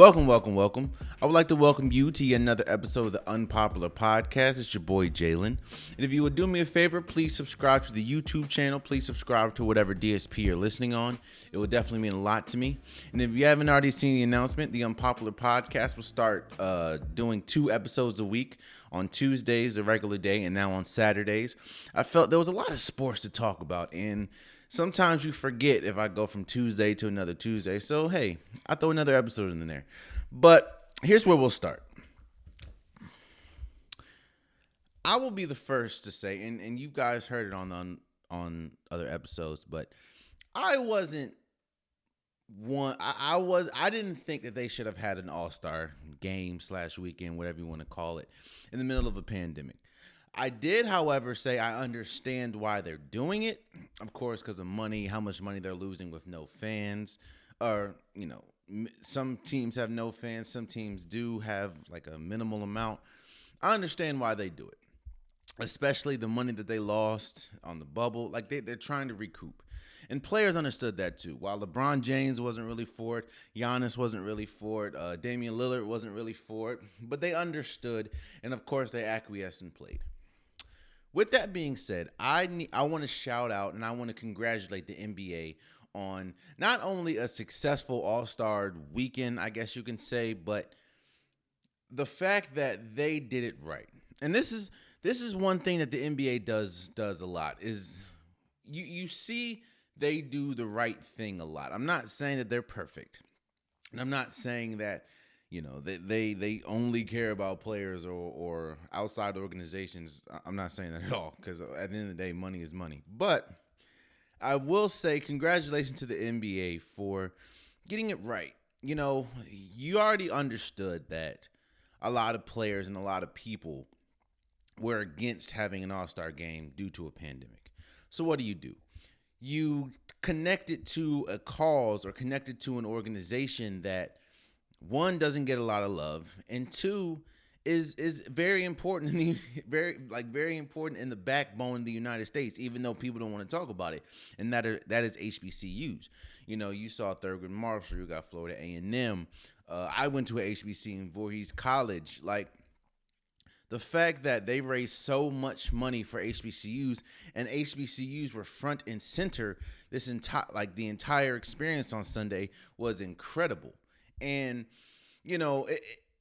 Welcome, welcome, welcome. I would like to welcome you to yet another episode of the Unpopular Podcast. It's your boy, Jalen. And if you would do me a favor, please subscribe to the YouTube channel. Please subscribe to whatever DSP you're listening on. It would definitely mean a lot to me. And if you haven't already seen the announcement, the Unpopular Podcast will start doing 2 episodes a week on Tuesdays, a regular day, and now on Saturdays. I felt there was a lot of sports to talk about, and sometimes you forget if I go from Tuesday to another Tuesday. So, hey, I throw another episode in there. But here's where we'll start. I will be the first to say, and you guys heard it on other episodes, but I wasn't one. I didn't think that they should have had an All-Star game / weekend, whatever you want to call it, in the middle of a pandemic. I did, however, say I understand why they're doing it. Of course, because of money, how much money they're losing with no fans. Or, some teams have no fans. Some teams do have like a minimal amount. I understand why they do it. Especially the money that they lost on the bubble. Like they're trying to recoup. And players understood that too. While LeBron James wasn't really for it, Giannis wasn't really for it, Damian Lillard wasn't really for it. But they understood, and of course they acquiesced and played. With that being said, I want to shout out and I want to congratulate the NBA on not only a successful All-Star weekend, I guess you can say, but the fact that they did it right. And this is one thing that the NBA does a lot is you see they do the right thing a lot. I'm not saying that they're perfect. And I'm not saying that they only care about players or outside organizations. I'm not saying that at all, because at the end of the day, money is money. But I will say congratulations to the NBA for getting it right. You already understood that a lot of players and a lot of people were against having an All-Star game due to a pandemic. So what do? You connect it to a cause or connect it to an organization that, one, doesn't get a lot of love, and two, is very important very important in the backbone of the United States, even though people don't want to talk about it. And that is HBCUs. You saw Thurgood Marshall, you got Florida A&M. I went to a HBC in Voorhees College. Like, the fact that they raised so much money for HBCUs, and HBCUs were front and center the entire experience on Sunday was incredible. And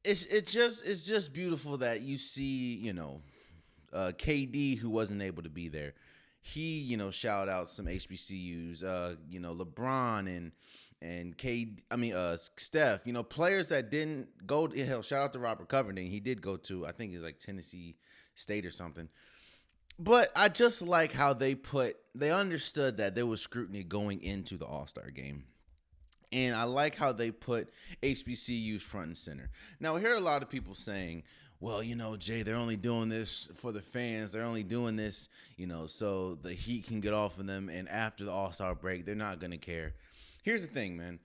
it's just beautiful that you see KD, who wasn't able to be there. He shout out some HBCUs. LeBron and Steph. Players that didn't go. Hell, shout out to Robert Covington. He did go to, I think it was like Tennessee State or something. But I just like how they understood that there was scrutiny going into the All-Star game. And I like how they put HBCUs front and center. Now, I hear a lot of people saying, well, Jay, they're only doing this for the fans. They're only doing this, so the heat can get off of them. And after the All-Star break, they're not going to care. Here's the thing, man.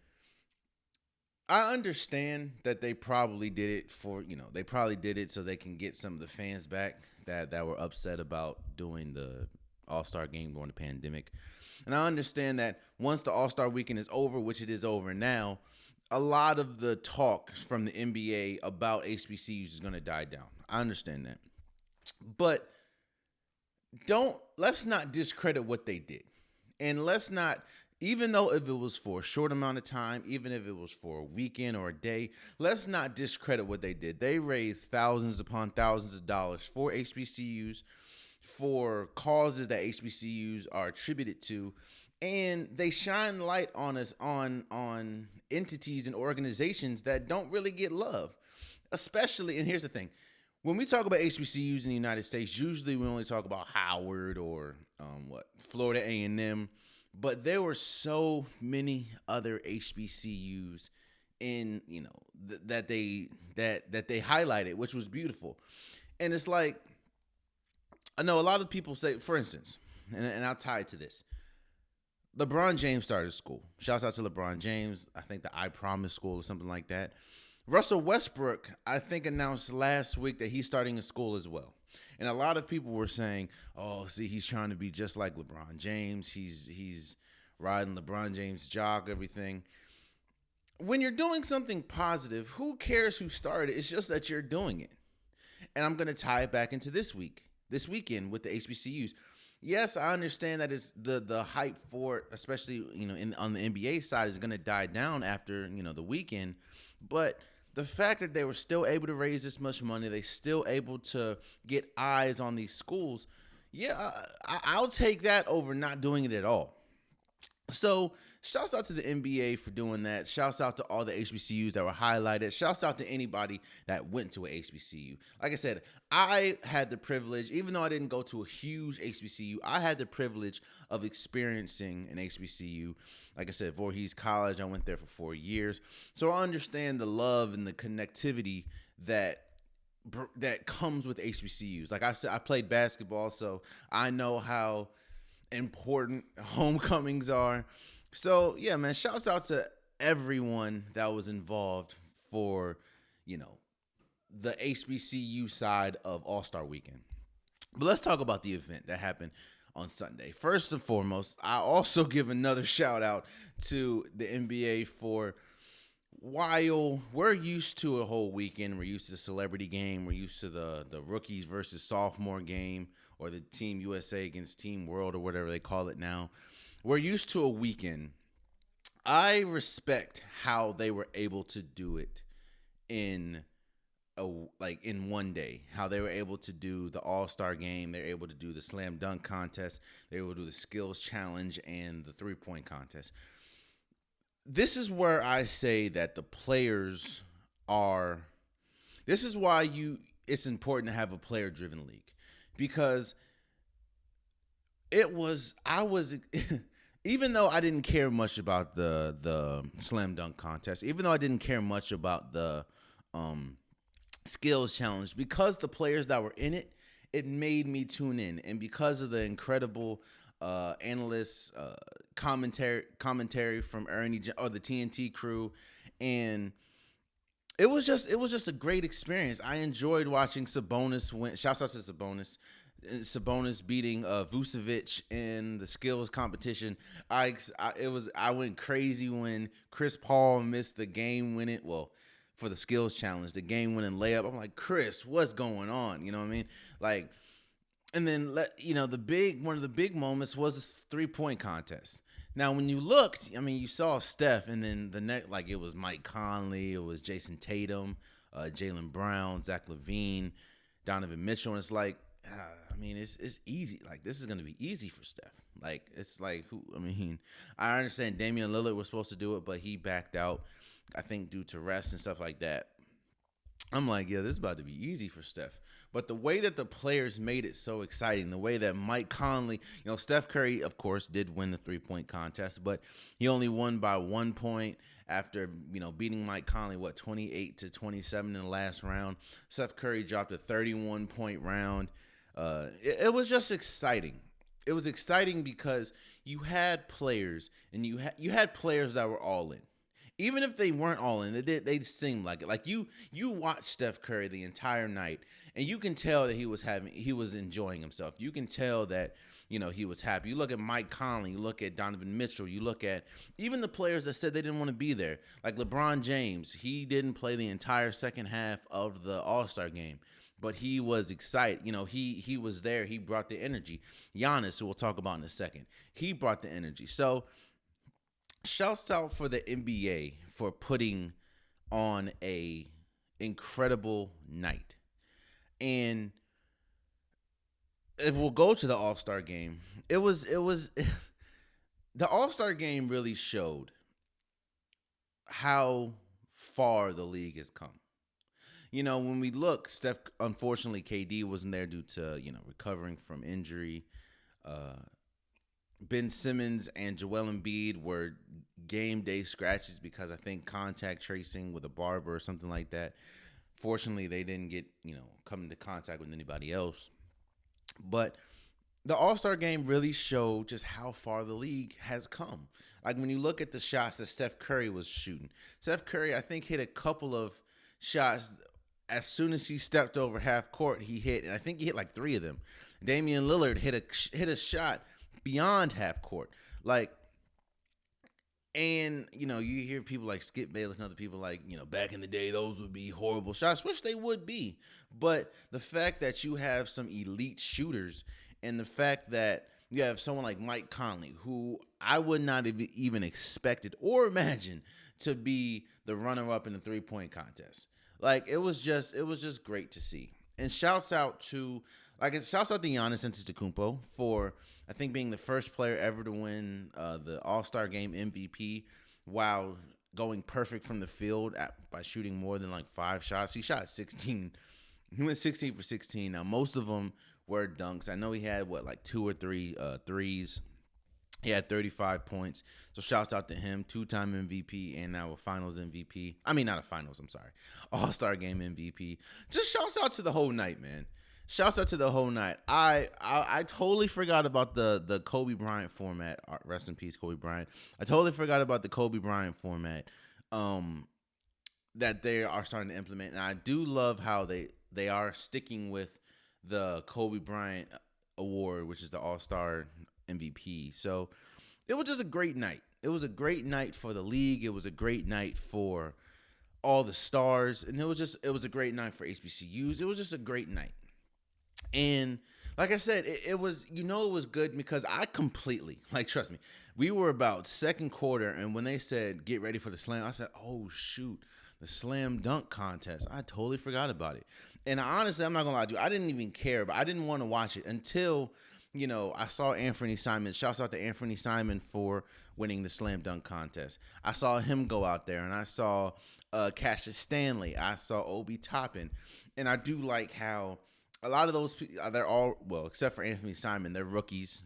I understand that they probably did it they probably did it so they can get some of the fans back that were upset about doing the All-Star game during the pandemic. And I understand that once the All-Star weekend is over, which it is over now, a lot of the talk from the NBA about HBCUs is going to die down. I understand that. But let's not discredit what they did. And let's not, even though if it was for a short amount of time, even if it was for a weekend or a day, let's not discredit what they did. They raised thousands upon thousands of dollars for HBCUs, for causes that HBCUs are attributed to, and they shine light on us on entities and organizations that don't really get love. Especially, and here's the thing, when we talk about HBCUs in the United States, usually we only talk about Howard or Florida A&M, but there were so many other HBCUs in that they highlighted, which was beautiful. And it's like, I know a lot of people say, for instance, and I'll tie it to this. LeBron James started school. Shouts out to LeBron James. I think the I Promise School or something like that. Russell Westbrook, I think, announced last week that he's starting a school as well. And a lot of people were saying, oh, see, he's trying to be just like LeBron James. He's riding LeBron James' jock, everything. when you're doing something positive, who cares who started? It's just that you're doing it. And I'm going to tie it back into this weekend with the HBCUs. Yes, I understand that it's the hype for it, especially on the NBA side, is going to die down after the weekend. But the fact that they were still able to raise this much money, they still able to get eyes on these schools. Yeah, I'll take that over not doing it at all. So, shouts out to the NBA for doing that. Shouts out to all the HBCUs that were highlighted. Shouts out to anybody that went to a HBCU. Like I said, I had the privilege, even though I didn't go to a huge HBCU, I had the privilege of experiencing an HBCU. Like I said, Voorhees College, I went there for 4 years. So I understand the love and the connectivity that comes with HBCUs. Like I said, I played basketball, so I know how important homecomings are. So yeah, man, shouts out to everyone that was involved for the HBCU side of All-Star Weekend. But let's talk about the event that happened on Sunday. First and foremost, I also give another shout out to the NBA for, while we're used to a whole weekend, we're used to the celebrity game, we're used to the rookies versus sophomore game, or the Team USA against Team World, or whatever they call it now. We're used to a weekend. I respect how they were able to do it in one day. How they were able to do the All-Star game, they're able to do the slam dunk contest, they were able to do the skills challenge and the 3-point contest. This is where I say that the players are. This is why it's important to have a player-driven league. Because even though I didn't care much about the slam dunk contest, even though I didn't care much about the skills challenge, because the players that were in it, it made me tune in. And because of the incredible analysts, commentary from Ernie or the TNT crew, and it was just a great experience. I enjoyed watching Sabonis win. Shouts out to Sabonis. Sabonis beating Vucevic in the skills competition. I went crazy when Chris Paul missed the game-winning, for the skills challenge, the game-winning layup. I'm like, Chris, what's going on? You know what I mean? Like, and then one of the big moments was the 3-point contest. Now, when you looked, you saw Steph, and then the next, it was Mike Conley, it was Jason Tatum, Jaylen Brown, Zach LaVine, Donovan Mitchell, and it's like, it's easy. Like, this is going to be easy for Steph. Like, it's like, I understand Damian Lillard was supposed to do it, but he backed out, I think, due to rest and stuff like that. I'm like, yeah, this is about to be easy for Steph. But the way that the players made it so exciting, the way that Mike Conley, Steph Curry, of course, did win the 3-point contest, but he only won by 1 point after, beating Mike Conley, 28-27 in the last round. Steph Curry dropped a 31-point round. It was just exciting. It was exciting because you had players, and you had players that were all in. Even if they weren't all in, they seemed like it. Like you watched Steph Curry the entire night, and you can tell that he was enjoying himself. You can tell that he was happy. You look at Mike Conley, you look at Donovan Mitchell, you look at even the players that said they didn't want to be there, like LeBron James. He didn't play the entire second half of the All-Star game, but he was excited. He was there. He brought the energy. Giannis, who we'll talk about in a second, he brought the energy. So, shouts out for the NBA for putting on a incredible night. And if we'll go to the All-Star game, it was the All-Star game really showed how far the league has come. When we look, unfortunately, KD wasn't there due to, recovering from injury. Ben Simmons and Joel Embiid were game day scratches because I think contact tracing with a barber or something like that. Fortunately, they didn't get, come into contact with anybody else. But the All-Star game really showed just how far the league has come. Like when you look at the shots that Steph Curry was shooting. Steph Curry, I think, hit a couple of shots as soon as he stepped over half court, he hit, and I think he hit like 3 of them. Damian Lillard hit a shot beyond half court. Like, And, you hear people like Skip Bayless and other people like, back in the day, those would be horrible shots, which they would be. But the fact that you have some elite shooters and the fact that you have someone like Mike Conley, who I would not have even expected or imagined to be the runner-up in the three-point contest. Like, it was just great to see. And shouts out to Giannis Antetokounmpo for, I think, being the first player ever to win the All-Star Game MVP while going perfect from the field by shooting more than like 5 shots. He shot 16. He went 16 for 16. Now, most of them were dunks. I know he had, 2 or 3 threes. He had 35 points. So shouts out to him, 2-time MVP and now a finals MVP. I mean, not a finals, I'm sorry. All-Star Game MVP. Just shouts out to the whole night, man. Shouts out to the whole night. I totally forgot about the Kobe Bryant format. Rest in peace, Kobe Bryant. I totally forgot about the Kobe Bryant format that they are starting to implement. And I do love how they are sticking with the Kobe Bryant award, which is the All-Star MVP. So it was just a great night. It was a great night for the league. It was a great night for all the stars. And it was a great night for HBCUs. It was just a great night. And like I said, it was good because I completely, trust me, we were about second quarter, and when they said, get ready for the slam, I said, oh, shoot, the slam dunk contest. I totally forgot about it. And honestly, I'm not going to lie to you, I didn't even care, but I didn't want to watch it until, I saw Anthony Simon. Shouts out to Anthony Simon for winning the slam dunk contest. I saw him go out there, and I saw Cassius Stanley. I saw Obi Toppin. And I do like how a lot of those people, they're all, well, except for Anthony Simon, they're rookies.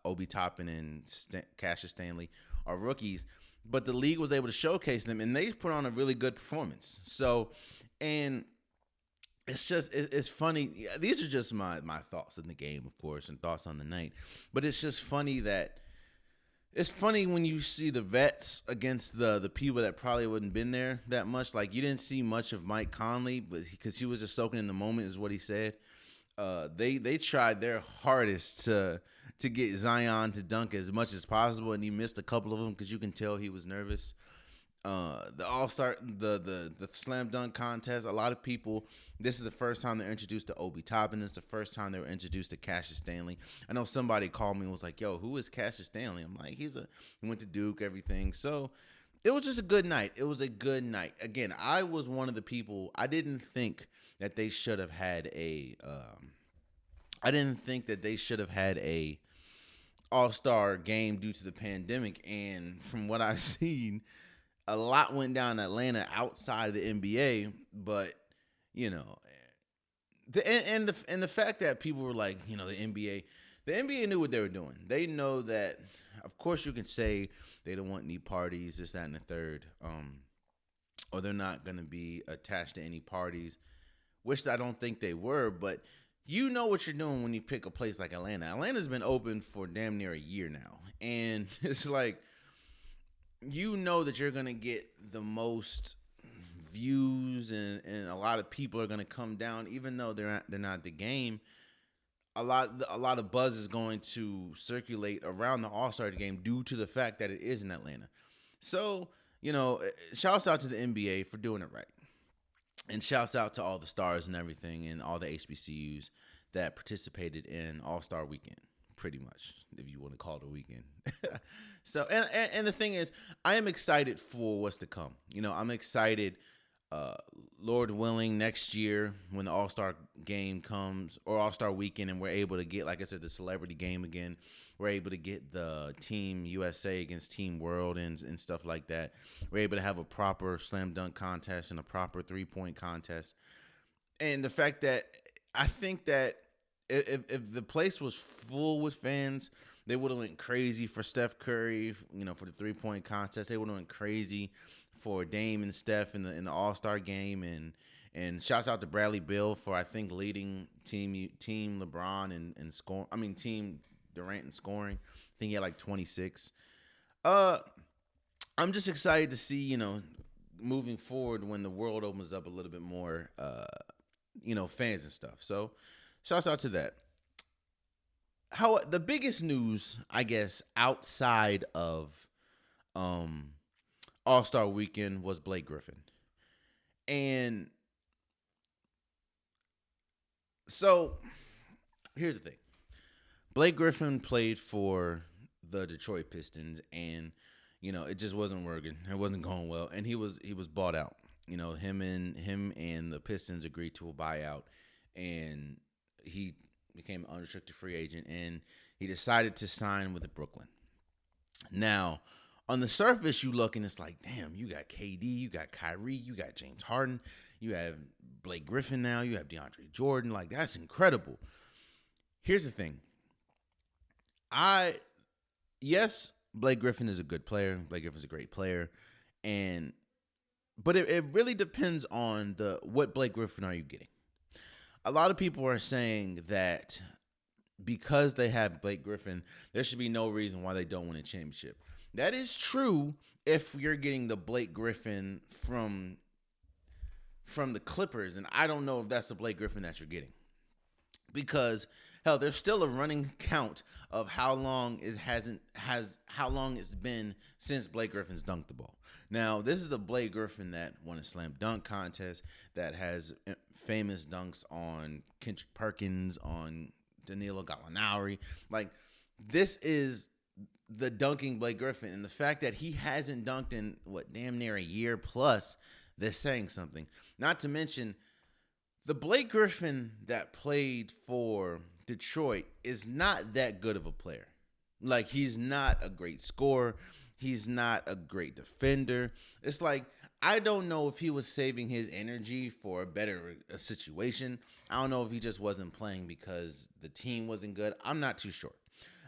Obi Toppin and Cassius Stanley are rookies. But the league was able to showcase them, and they put on a really good performance. So, and it's funny. These are just my thoughts on the game, of course, and thoughts on the night. But it's just funny it's funny when you see the vets against the people that probably wouldn't been there that much. Like, you didn't see much of Mike Conley, but because he was just soaking in the moment, is what he said. They tried their hardest to get Zion to dunk as much as possible, and he missed a couple of them because you can tell he was nervous. The All-Star, the slam dunk contest, a lot of people, this is the first time they're introduced to Obi Toppin. This is the first time they were introduced to Cassius Stanley. I know somebody called me and was like, yo, who is Cassius Stanley? I'm like, he went to Duke, everything. So it was just a good night. It was a good night. Again, I was one of the people, I didn't think that they should have had a All-Star game due to the pandemic. And from what I've seen, a lot went down in Atlanta outside of the NBA, but the fact that people were like, the NBA knew what they were doing. They know that, of course, you can say they don't want any parties, this, that, and the third, or they're not going to be attached to any parties, which I don't think they were, but you know what you're doing when you pick a place like Atlanta. Atlanta's been open for damn near a year now, and it's like, you know that you're going to get the most views and a lot of people are going to come down, even though they're not at the game. A lot of buzz is going to circulate around the All-Star game due to the fact that it is in Atlanta. So, shouts out to the NBA for doing it right. And shouts out to all the stars and everything and all the HBCUs that participated in All-Star Weekend. Pretty much, if you want to call it a weekend. So, and the thing is, I am excited for what's to come. I'm excited, Lord willing, next year when the All-Star game comes, or All-Star Weekend, and we're able to get, like I said, the celebrity game again. We're able to get the Team USA against Team World and stuff like that. We're able to have a proper slam dunk contest and a proper three-point contest. And the fact that I think that if the place was full with fans, they would have went crazy for Steph Curry, for the three-point contest. They would have went crazy for Dame and Steph in the All-Star game. And shouts out to Bradley Beal for, I think, leading team LeBron and scoring. I mean, team Durant in scoring. I think he had like 26. I'm just excited to see, moving forward when the world opens up a little bit more, fans and stuff. So shouts out to that. The biggest news, I guess, outside of All-Star weekend was Blake Griffin. And so here's the thing. Blake Griffin played for the Detroit Pistons, and it just wasn't working. It wasn't going well, and he was bought out. Him and the Pistons agreed to a buyout, and he became an unrestricted free agent, and he decided to sign with Brooklyn. Now, on the surface, you look and it's like, damn, you got KD, you got Kyrie, you got James Harden, you have Blake Griffin now, you have DeAndre Jordan. Like, that's incredible. Here's the thing. Yes, Blake Griffin is a good player. Blake Griffin's a great player. But it really depends on what Blake Griffin are you getting. A lot of people are saying that because they have Blake Griffin, there should be no reason why they don't win a championship. That is true if you're getting the Blake Griffin from the Clippers, and I don't know if that's the Blake Griffin that you're getting. Because hell, there's still a running count of how long it's been since Blake Griffin's dunked the ball. Now, this is the Blake Griffin that won a slam dunk contest, that has famous dunks on Kendrick Perkins, on Danilo Gallinari. Like, this is the dunking Blake Griffin, and the fact that he hasn't dunked in damn near a year plus, they're saying something. Not to mention, the Blake Griffin that played for Detroit is not that good of a player. Like, he's not a great scorer. He's not a great defender. It's like, I don't know if he was saving his energy for a better situation. I don't know if he just wasn't playing because the team wasn't good. I'm not too sure.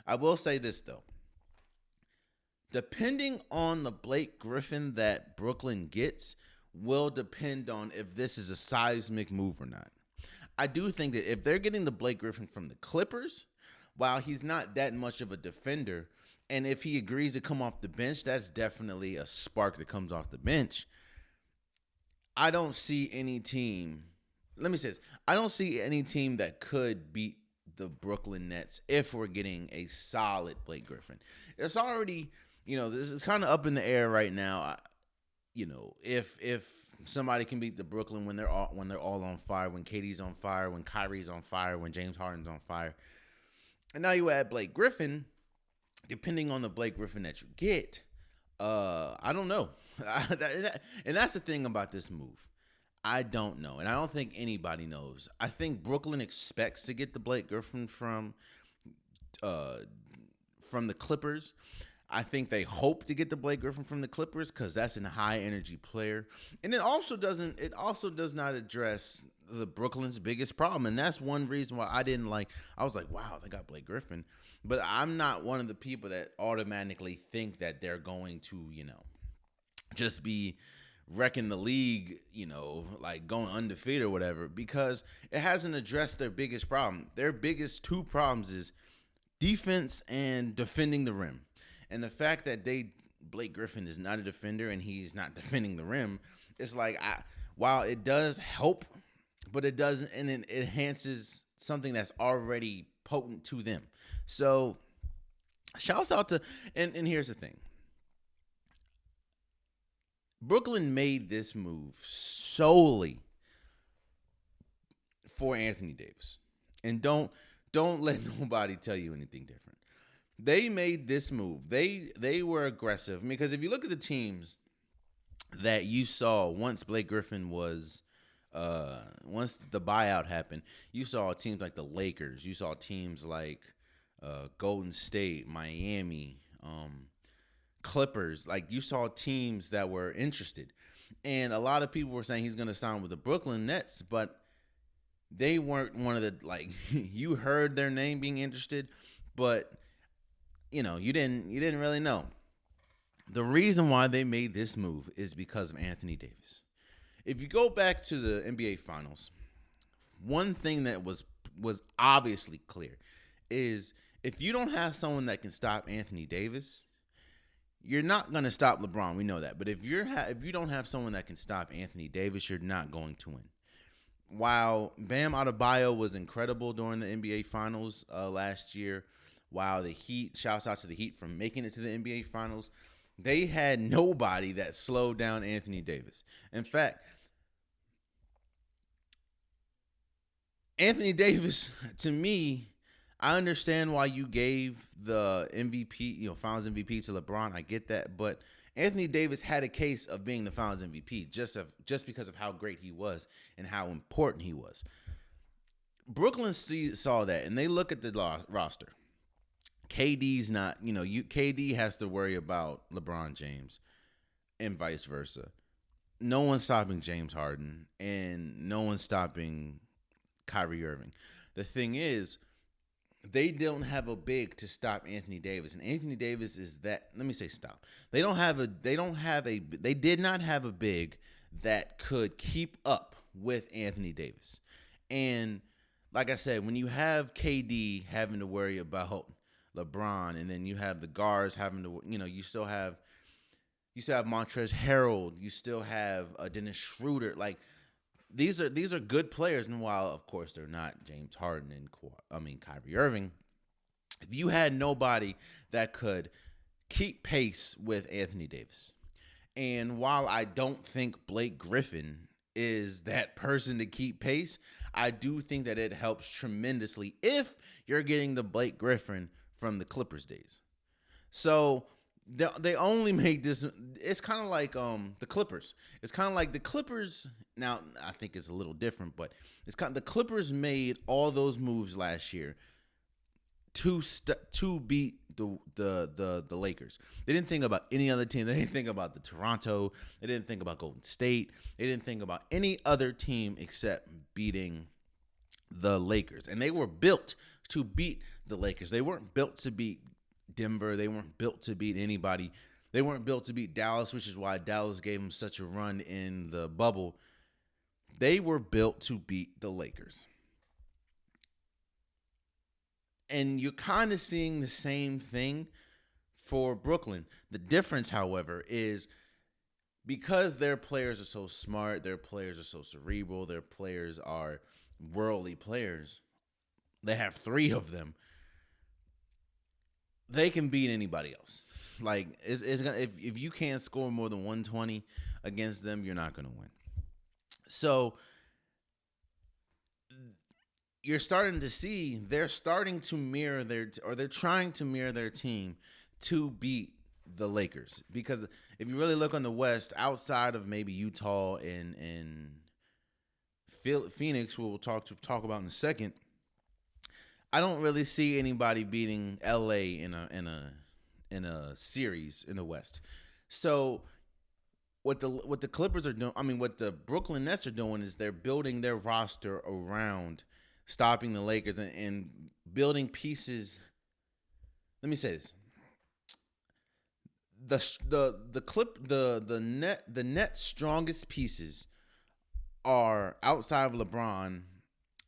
I will say this, though. Depending on the Blake Griffin that Brooklyn gets will depend on if this is a seismic move or not. I do think that if they're getting the Blake Griffin from the Clippers, while he's not that much of a defender, and if he agrees to come off the bench, that's definitely a spark that comes off the bench. I don't see any team. Let me say this. I don't see any team that could beat the Brooklyn Nets if we're getting a solid Blake Griffin. It's already, this is kind of up in the air right now. If somebody can beat the Brooklyn when they're all on fire, when KD's on fire, when Kyrie's on fire, when James Harden's on fire, and now you add Blake Griffin. Depending on the Blake Griffin that you get, I don't know. And that's the thing about this move. I don't know, and I don't think anybody knows. I think Brooklyn expects to get the Blake Griffin from the Clippers. I think they hope to get the Blake Griffin from the Clippers because that's a high energy player, and it also does not address the Brooklyn's biggest problem, and that's one reason why I was like, wow, they got Blake Griffin, but I'm not one of the people that automatically think that they're going to just be wrecking the league, like going undefeated or whatever, because it hasn't addressed their biggest problem. Their biggest two problems is defense and defending the rim. And the fact that Blake Griffin is not a defender and he's not defending the rim, it's like, while it does help, but it doesn't, and it enhances something that's already potent to them. So, shouts out to, and here's the thing. Brooklyn made this move solely for Anthony Davis. And don't let nobody tell you anything different. They made this move. They were aggressive, because if you look at the teams that you saw once Blake Griffin was once the buyout happened, you saw teams like the Lakers, you saw teams like Golden State, Miami, Clippers. Like, you saw teams that were interested, and a lot of people were saying he's going to sign with the Brooklyn Nets, but they weren't one of the, like, you heard their name being interested, but you didn't really know. The reason why they made this move is because of Anthony Davis. If you go back to the NBA Finals, one thing that was obviously clear is if you don't have someone that can stop Anthony Davis, you're not going to stop LeBron. We know that. But if you don't have someone that can stop Anthony Davis, you're not going to win. While Bam Adebayo was incredible during the NBA Finals last year, while the Heat, shouts out to the Heat for making it to the NBA Finals, They had nobody that slowed down Anthony Davis. In fact, Anthony Davis, to me, I understand why you gave the MVP, Finals MVP to LeBron. I get that, but Anthony Davis had a case of being the Finals MVP just because of how great he was and how important he was. Brooklyn saw that, and they look at the roster. KD's not, KD has to worry about LeBron James and vice versa. No one's stopping James Harden, and no one's stopping Kyrie Irving. The thing is, they don't have a big to stop Anthony Davis, and Anthony Davis is that. Let me say stop. They did not have a big that could keep up with Anthony Davis. And like I said, when you have KD having to worry about LeBron, and then you have the guards having to, you still have Montrezl Harrell, you still have Dennis Schroeder. Like these are good players, and while of course they're not James Harden and Kyrie Irving, if you had nobody that could keep pace with Anthony Davis, and while I don't think Blake Griffin is that person to keep pace, I do think that it helps tremendously if you're getting the Blake Griffin from the Clippers days. So they only make this. It's kind of like the Clippers. It's kind of like the Clippers. Now I think it's a little different, but it's kind of the Clippers made all those moves last year to beat the Lakers. They didn't think about any other team. They didn't think about the Toronto. They didn't think about Golden State. They didn't think about any other team except beating the Lakers. And they were built to beat the Lakers. They weren't built to beat Denver. They weren't built to beat anybody. They weren't built to beat Dallas, which is why Dallas gave them such a run in the bubble. They were built to beat the Lakers. And you're kind of seeing the same thing for Brooklyn. The difference, however, is because their players are so smart, their players are so cerebral, their players are worldly players. They have 3 of them. They can beat anybody else. Like it's gonna if you can't score more than 120 against them, you're not gonna win. So you're starting to see they're starting to mirror they're trying to mirror their team to beat the Lakers. Because if you really look on the West, outside of maybe Utah and Phoenix, who we'll talk about in a second, I don't really see anybody beating LA in a series in the West. So what the Clippers are doing, what the Brooklyn Nets are doing is they're building their roster around stopping the Lakers and building pieces. Let me say this: the Nets' strongest pieces are outside of LeBron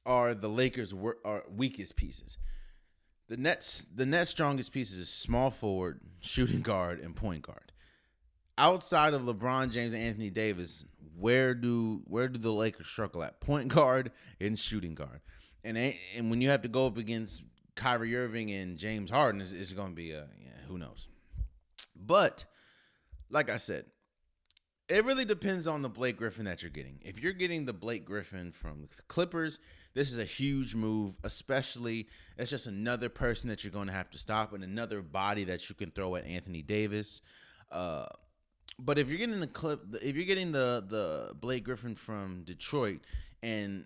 are the Lakers' weakest pieces. The Nets' strongest pieces is small forward, shooting guard, and point guard. Outside of LeBron James and Anthony Davis, where do the Lakers struggle at? Point guard and shooting guard. And when you have to go up against Kyrie Irving and James Harden, it's going to be who knows. But like I said, it really depends on the Blake Griffin that you're getting. If you're getting the Blake Griffin from the Clippers, this is a huge move, especially it's just another person that you're going to have to stop and another body that you can throw at Anthony Davis. But if you're getting the Blake Griffin from Detroit, and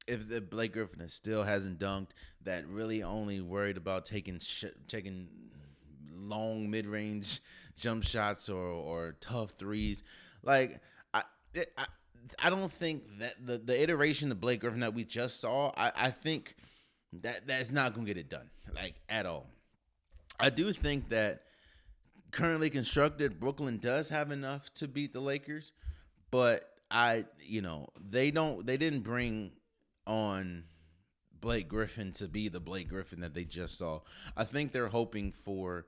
if the Blake Griffin still hasn't dunked, that really only worried about taking long mid-range jump shots or tough threes, like I don't think that the iteration of Blake Griffin that we just saw, I think that's not gonna get it done, like, at all. I do think that currently constructed Brooklyn does have enough to beat the Lakers, but they didn't bring on Blake Griffin to be the Blake Griffin that they just saw. I think they're hoping for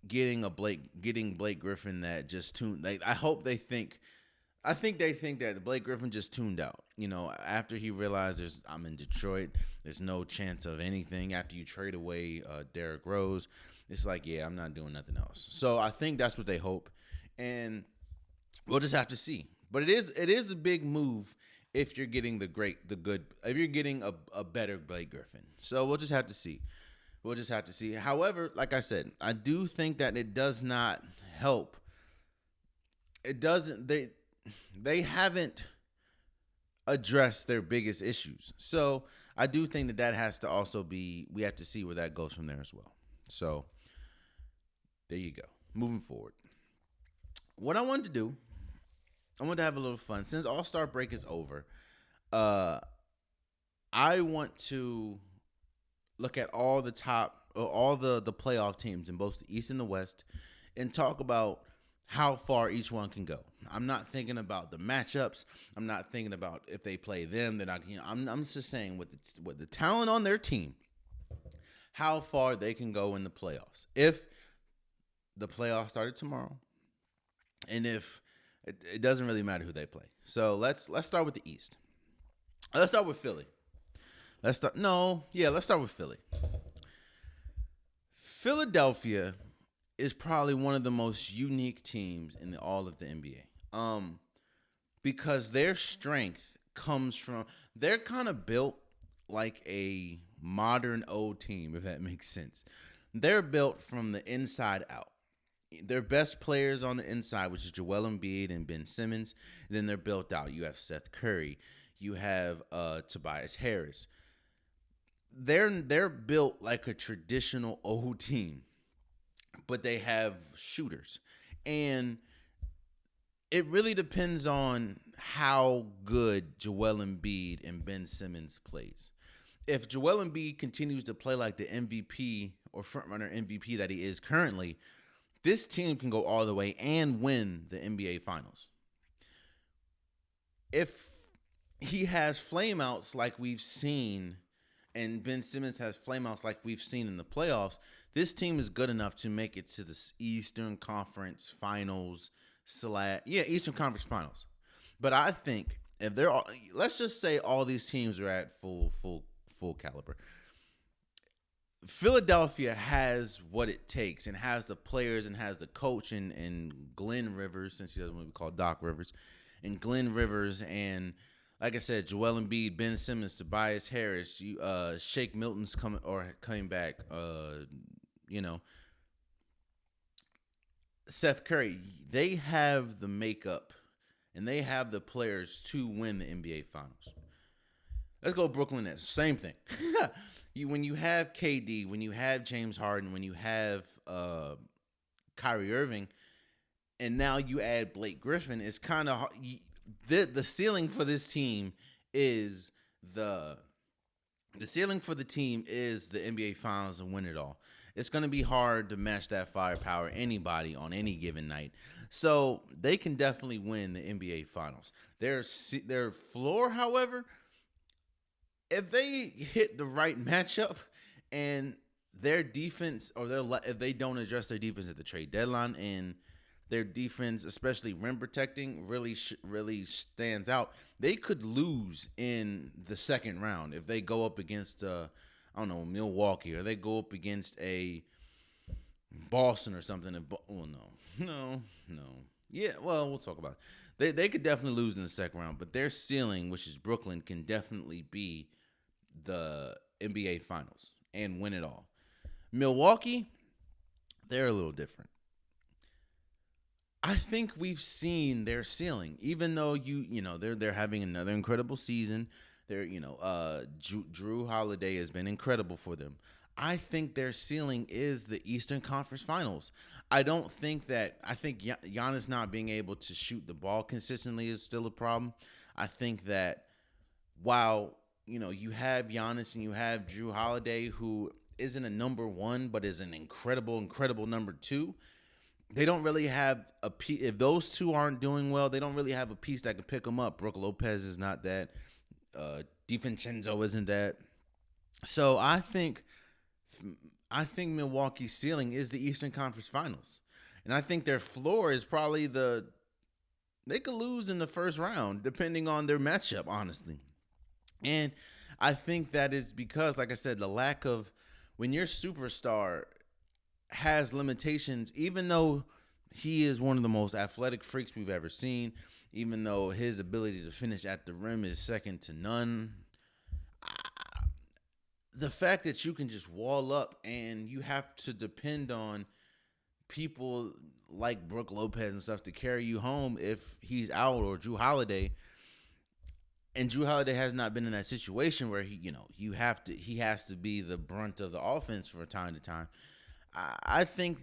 getting Blake Griffin that just tuned. I think they think that Blake Griffin just tuned out. After he realized I'm in Detroit, there's no chance of anything. After you trade away Derrick Rose, it's like, yeah, I'm not doing nothing else. So I think that's what they hope, and we'll just have to see. But it is a big move if you're getting if you're getting a better Blake Griffin. So we'll just have to see. We'll just have to see. However, like I said, I do think that it does not help. It doesn't. They haven't addressed their biggest issues. So I do think that has to also be. We have to see where that goes from there as well. So there you go. Moving forward, what I wanted to do, I wanted to have a little fun since All-Star break is over. I want to look at all the playoff teams in both the East and the West and talk about how far each one can go. I'm not thinking about the matchups. I'm not thinking about if they play them. They're not. I'm just saying with the talent on their team, how far they can go in the playoffs. If the playoffs started tomorrow, and if it doesn't really matter who they play. So let's start with the East. Let's start with Philly. Let's start with Philly. Philadelphia is probably one of the most unique teams in all of the NBA. Because their strength comes from, they're kind of built like a modern old team, if that makes sense. They're built from the inside out. Their best players on the inside, which is Joel Embiid and Ben Simmons. And then they're built out. You have Seth Curry. You have Tobias Harris. They're built like a traditional old team, but they have shooters. And it really depends on how good Joel Embiid and Ben Simmons plays. If Joel Embiid continues to play like the MVP or frontrunner MVP that he is currently, this team can go all the way and win the NBA Finals. If he has flameouts like we've seen, and Ben Simmons has flameouts like we've seen in the playoffs, this team is good enough to make it to the Eastern Conference Finals Eastern Conference Finals. But I think if they're all, let's just say all these teams are at full caliber. Philadelphia has what it takes and has the players and has the coach and Glenn Rivers, since he doesn't want to be called Doc Rivers, and Glenn Rivers and, like I said, Joel Embiid, Ben Simmons, Tobias Harris, Shake Milton's coming back, Seth Curry. They have the makeup and they have the players to win the NBA Finals. Let's go Brooklyn Nets. Same thing. When you have KD, when you have James Harden, when you have Kyrie Irving, and now you add Blake Griffin, it's kind of the ceiling for this team is the ceiling for the team is the NBA Finals and win it all. It's going to be hard to match that firepower anybody on any given night. So they can definitely win the NBA Finals. Their floor, however, if they hit the right matchup and their defense, or if they don't address their defense at the trade deadline, and their defense, especially rim protecting, really stands out, they could lose in the second round if they go up against Milwaukee, or they go up against a Boston or something. No. Yeah, well, we'll talk about it. They could definitely lose in the second round, but their ceiling, which is Brooklyn, can definitely be the NBA Finals and win it all. Milwaukee, they're a little different. I think we've seen their ceiling, even though they're having another incredible season. Drew Holiday has been incredible for them. I think their ceiling is the Eastern Conference Finals. I think Giannis not being able to shoot the ball consistently is still a problem. I think that while you have Giannis and you have Drew Holiday, who isn't a number one but is an incredible number two, they don't really have a piece. If those two aren't doing well, they don't really have a piece that can pick them up. Brook Lopez is not that. DiVincenzo isn't that. So I think Milwaukee's ceiling is the Eastern Conference Finals. And I think their floor is probably they could lose in the first round, depending on their matchup, honestly. And I think that is because, like I said, the lack of, when your superstar has limitations, even though he is one of the most athletic freaks we've ever seen, even though his ability to finish at the rim is second to none. The fact that you can just wall up and you have to depend on people like Brooke Lopez and stuff to carry you home if he's out, or Drew Holiday. And Drew Holiday has not been in that situation where he has to be the brunt of the offense from time to time. I think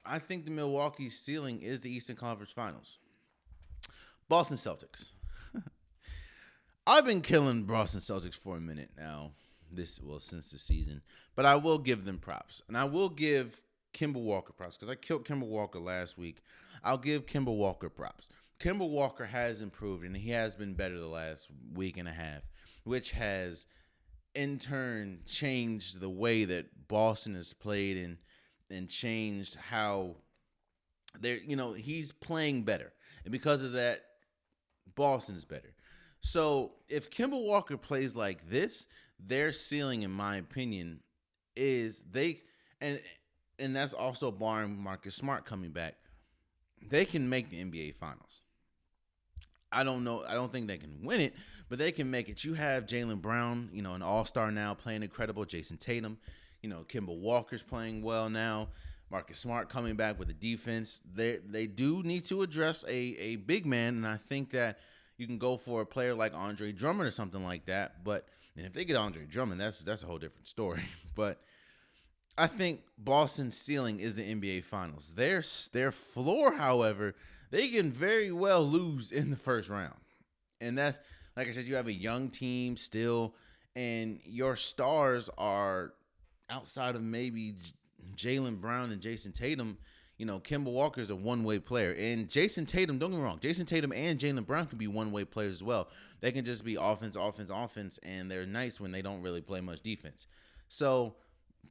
the Milwaukee's ceiling is the Eastern Conference Finals. Boston Celtics. I've been killing Boston Celtics for a minute now. Since the season, but I will give them props, and I will give Kemba Walker props because I killed Kemba Walker last week. I'll give Kemba Walker props. Kemba Walker has improved, and he has been better the last week and a half, which has in turn changed the way that Boston has played and changed how he's playing better, and because of that, Boston's better. So if Kemba Walker plays like this, their ceiling, in my opinion, is and that's also barring Marcus Smart coming back. They can make the NBA Finals. I don't know. I don't think they can win it, but they can make it. You have Jaylen Brown, an all-star now, playing incredible. Jason Tatum, Kemba Walker's playing well now. Marcus Smart coming back with the defense. They do need to address a big man, and I think that you can go for a player like Andre Drummond or something like that, but. And if they get Andre Drummond, that's a whole different story. But I think Boston's ceiling is the NBA Finals. Their floor, however, they can very well lose in the first round. And that's, like I said, you have a young team still, and your stars are outside of maybe Jaylen Brown and Jason Tatum. Kemba Walker is a one-way player. And Jason Tatum, don't get me wrong, Jason Tatum and Jaylen Brown can be one-way players as well. They can just be offense, and they're nice when they don't really play much defense. So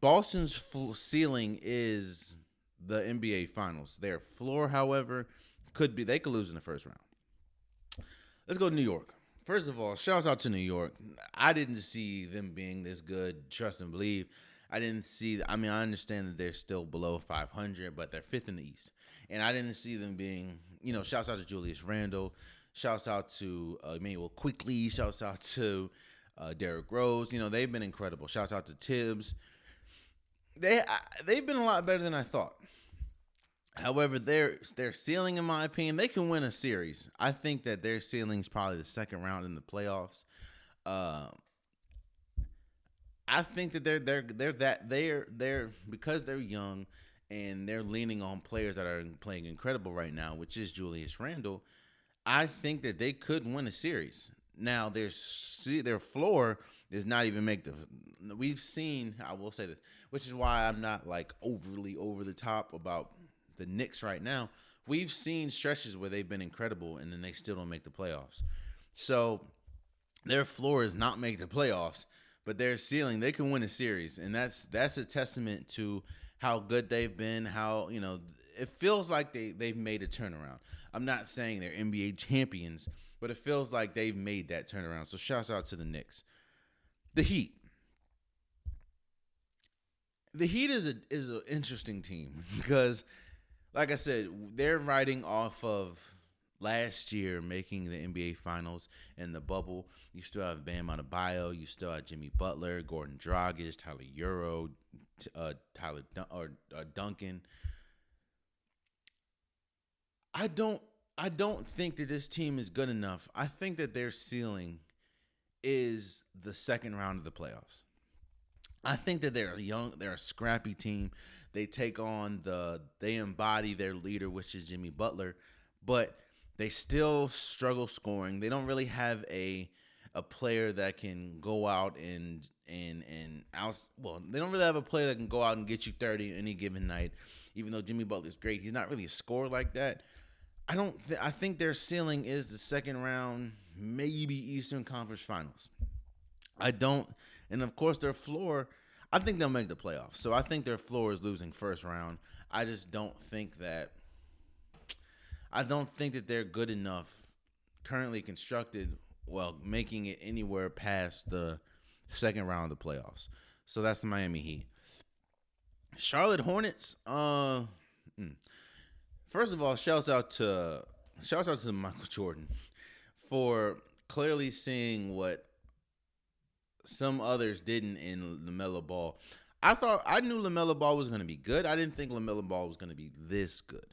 Boston's ceiling is the NBA Finals. Their floor, however, they could lose in the first round. Let's go to New York. First of all, shouts out to New York. I didn't see them being this good, trust and believe. I understand that they're still below 500, but they're fifth in the East. And I didn't see them being, shouts out to Julius Randle, shouts out to Emmanuel Quickley, shouts out to Derrick Rose. They've been incredible. Shouts out to Tibbs. They've been a lot better than I thought. However, their ceiling, in my opinion, they can win a series. I think that their ceiling is probably the second round in the playoffs. I think that they're because they're young and they're leaning on players that are playing incredible right now, which is Julius Randle. I think that they could win a series. Now their floor does not even make the. We've seen, I will say this, which is why I'm not like overly over the top about the Knicks right now. We've seen stretches where they've been incredible and then they still don't make the playoffs. So their floor is not make the playoffs. But their ceiling, they can win a series, and that's a testament to how good they've been. How it feels like they've made a turnaround. I'm not saying they're NBA champions, but it feels like they've made that turnaround. So shouts out to the Knicks. The Heat. The Heat is an interesting team because, like I said, they're riding off of last year making the NBA Finals and the bubble. You still have Bam Adebayo, you still have Jimmy Butler, Gordon Dragic, Tyler Euro, Duncan. I don't think that this team is good enough. I think that their ceiling is the second round of the playoffs. I think that they're a scrappy team. They embody their leader, which is Jimmy Butler, but they still struggle scoring. They don't really have a player that can go out they don't really have a player that can go out and get you 30 any given night. Even though Jimmy Butler's great, he's not really a scorer like that. I think their ceiling is the second round, maybe Eastern Conference Finals. And of course their floor, I think they'll make the playoffs. So I think their floor is losing first round. I just don't think that they're good enough, currently constructed, making it anywhere past the second round of the playoffs. So that's the Miami Heat. Charlotte Hornets. First of all, shouts out to Michael Jordan for clearly seeing what some others didn't in LaMelo Ball. I knew LaMelo Ball was going to be good. I didn't think LaMelo Ball was going to be this good.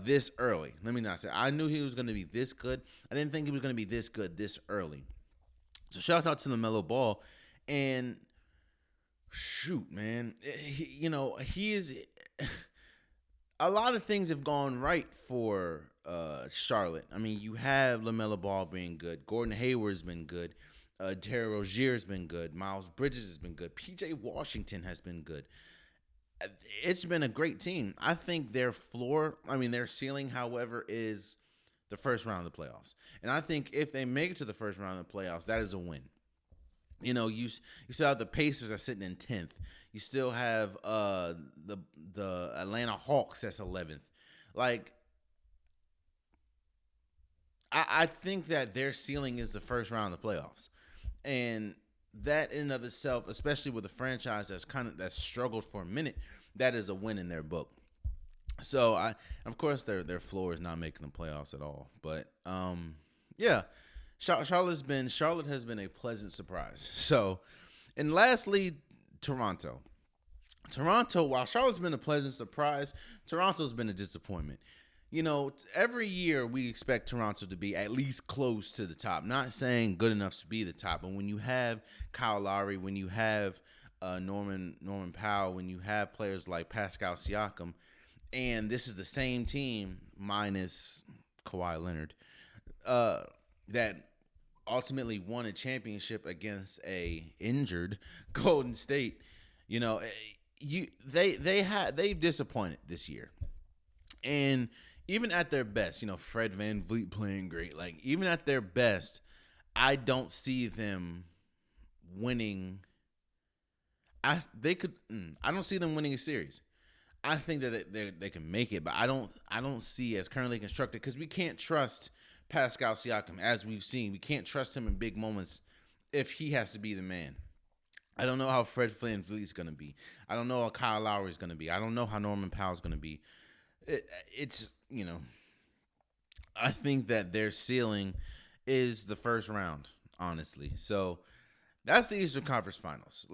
This early. Let me not say. I knew he was going to be this good. I didn't think he was going to be this good this early. So shouts out to LaMelo Ball, and shoot, man, he is. A lot of things have gone right for Charlotte. I mean, you have LaMelo Ball being good. Gordon Hayward's been good. Terry Rozier's been good. Miles Bridges has been good. P.J. Washington has been good. It's been a great team. I think their ceiling, however, is the first round of the playoffs. And I think if they make it to the first round of the playoffs, that is a win. You still have the Pacers are sitting in 10th. You still have the Atlanta Hawks that's 11th. Like, I think that their ceiling is the first round of the playoffs, and that in and of itself, especially with a franchise that's struggled for a minute, that is a win in their book. So of course, their floor is not making the playoffs at all. But yeah, Charlotte has been a pleasant surprise. So, and lastly, Toronto. While Charlotte's been a pleasant surprise, Toronto's been a disappointment. Every year we expect Toronto to be at least close to the top. Not saying good enough to be the top, but when you have Kyle Lowry, when you have Norman Powell, when you have players like Pascal Siakam, and this is the same team minus Kawhi Leonard, that ultimately won a championship against a injured Golden State. They've disappointed this year, and even at their best, Fred VanVleet playing great. Like, even at their best, I don't see them winning. I don't see them winning a series. I think that they can make it, but I don't see as currently constructed, because we can't trust Pascal Siakam, as we've seen. We can't trust him in big moments if he has to be the man. I don't know how Fred VanVleet's going to be. I don't know how Kyle Lowry's going to be. I don't know how Norman Powell's going to be. It's I think that their ceiling is the first round, honestly. So that's the Eastern Conference Finals.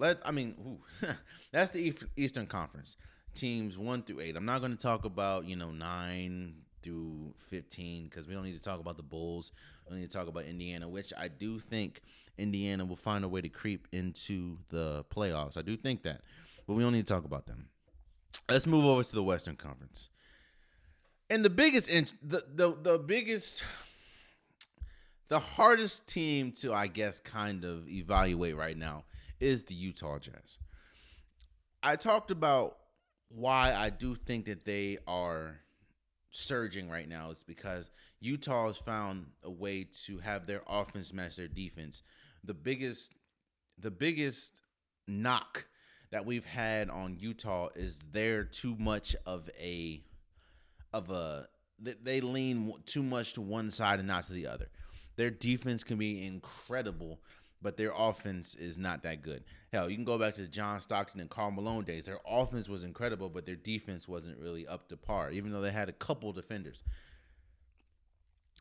That's the Eastern Conference. Teams 1 through 8. I'm not going to talk about, 9 through 15, because we don't need to talk about the Bulls. We don't need to talk about Indiana, which I do think Indiana will find a way to creep into the playoffs. I do think that, but we don't need to talk about them. Let's move over to the Western Conference. And the hardest team to, I guess, kind of evaluate right now is the Utah Jazz. I talked about why I do think that they are surging right now. It's because Utah has found a way to have their offense match their defense. The biggest knock that we've had on Utah is they're too much they lean too much to one side and not to the other. Their defense can be incredible, but their offense is not that good. Hell, you can go back to the John Stockton and Karl Malone days. Their offense was incredible, but their defense wasn't really up to par, even though they had a couple defenders.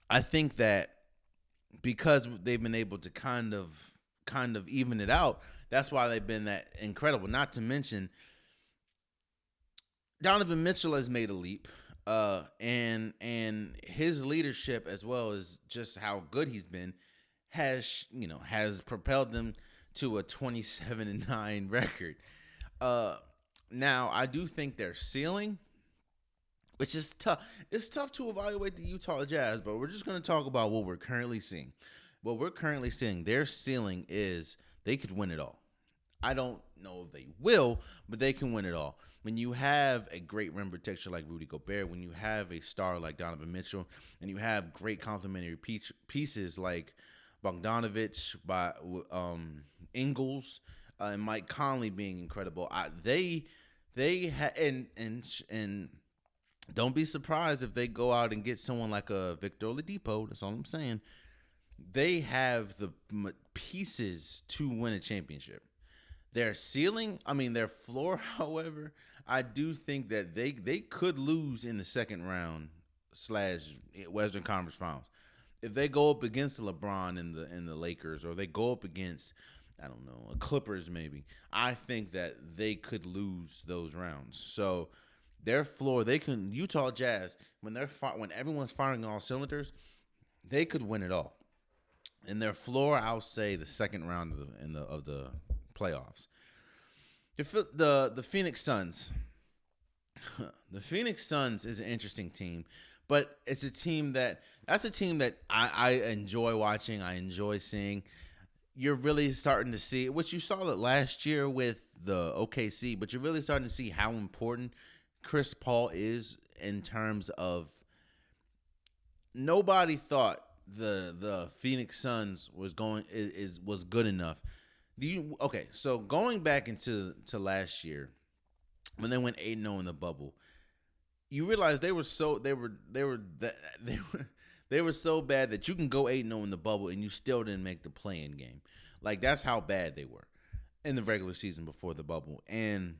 I think that because they've been able to kind of even it out, that's why they've been that incredible. Not to mention, Donovan Mitchell has made a leap. And his leadership, as well as just how good he's been, has propelled them to a 27-9 record. Now I do think their ceiling, which is tough. It's tough to evaluate the Utah Jazz, but we're just going to talk about what we're currently seeing. What we're currently seeing, their ceiling is they could win it all. I don't know if they will, but they can win it all. When you have a great rim protector like Rudy Gobert, when you have a star like Donovan Mitchell, and you have great complementary pieces like Bogdanovich, Ingles, and Mike Conley being incredible, and don't be surprised if they go out and get someone like a Victor Oladipo. That's all I'm saying. They have the pieces to win a championship. Their ceiling, I mean their floor, however, I do think that they could lose in the second round slash Western Conference Finals. If they go up against LeBron and the Lakers, or they go up against, I don't know, Clippers maybe, I think that they could lose those rounds. So their floor, they can Utah Jazz when when everyone's firing on all cylinders, they could win it all. And their floor, I'll say the second round of the playoffs. The Phoenix Suns. The Phoenix Suns is an interesting team, but it's a team that's a team that I enjoy watching. I enjoy seeing. You're really starting to see, which you saw it last year with the OKC, but you're really starting to see how important Chris Paul is in terms of nobody thought the Phoenix Suns was good enough. So going back into last year when they went 8-0 in the bubble, you realize they were so bad that you can go 8-0 in the bubble and you still didn't make the play-in game. Like, that's how bad they were in the regular season before the bubble. And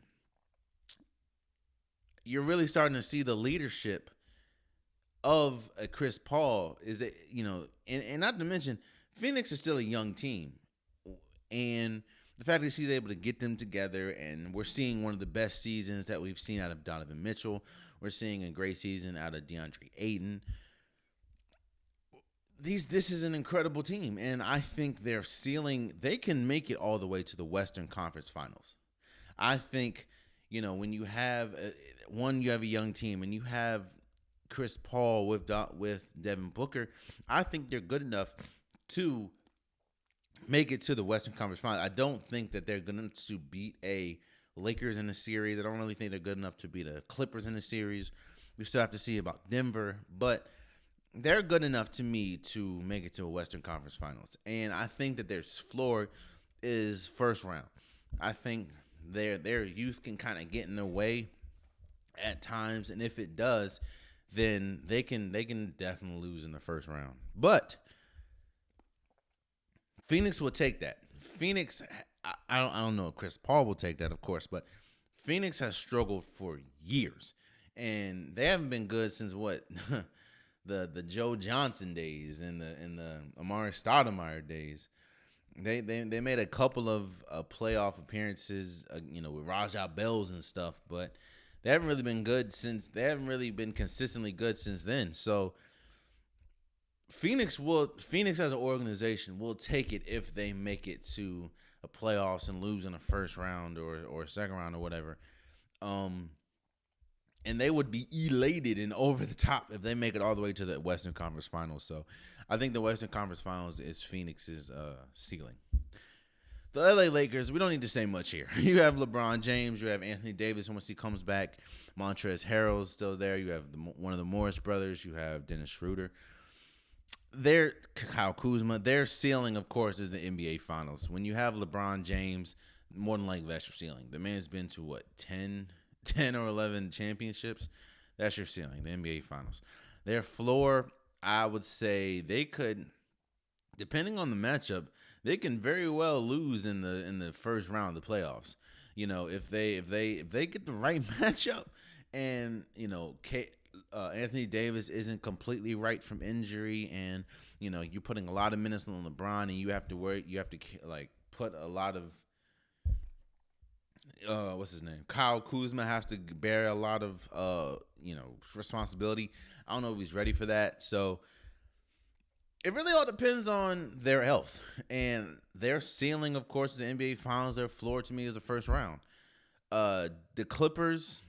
you're really starting to see the leadership of Chris Paul and not to mention Phoenix is still a young team, and the fact that he's able to get them together, and we're seeing one of the best seasons that we've seen out of Donovan Mitchell. We're seeing a great season out of DeAndre Ayton. This is an incredible team, and I think their ceiling, they can make it all the way to the Western Conference Finals. I think, when you have you have a young team, and you have Chris Paul with Devin Booker, I think they're good enough to make it to the Western Conference Finals. I don't think that they're good enough to beat a Lakers in the series. I don't really think they're good enough to beat a Clippers in the series. We still have to see about Denver, but they're good enough to me to make it to a Western Conference Finals. And I think that their floor is first round. I think their youth can kind of get in the way at times, and if it does, then they can definitely lose in the first round. But Phoenix will take that. Phoenix, I don't know if Chris Paul will take that, of course, but Phoenix has struggled for years, and they haven't been good since what the Joe Johnson days and the Amari Stoudemire days. They made a couple of playoff appearances, with Rajah Bells and stuff, but they haven't really been good since. They haven't really been consistently good since then. So Phoenix as an organization will take it if they make it to a playoffs and lose in the first round or second round or whatever. And they would be elated and over the top if they make it all the way to the Western Conference Finals. So I think the Western Conference Finals is Phoenix's ceiling. The LA Lakers, we don't need to say much here. You have LeBron James. You have Anthony Davis once he comes back. Montrezl Harrell's still there. You have one of the Morris brothers. You have Dennis Schroeder. Kyle Kuzma. Their ceiling, of course, is the NBA Finals. When you have LeBron James, more than likely that's your ceiling. The man's been to, 10 or 11 championships? That's your ceiling, the NBA Finals. Their floor, I would say they could, depending on the matchup, they can very well lose in the first round of the playoffs. If they get the right matchup, and Anthony Davis isn't completely right from injury, and you're putting a lot of minutes on LeBron, and you have to put a lot of what's his name? Kyle Kuzma has to bear a lot of responsibility. I don't know if he's ready for that. So it really all depends on their health. And their ceiling, of course, is the NBA Finals. Their floor to me is the first round. The Clippers,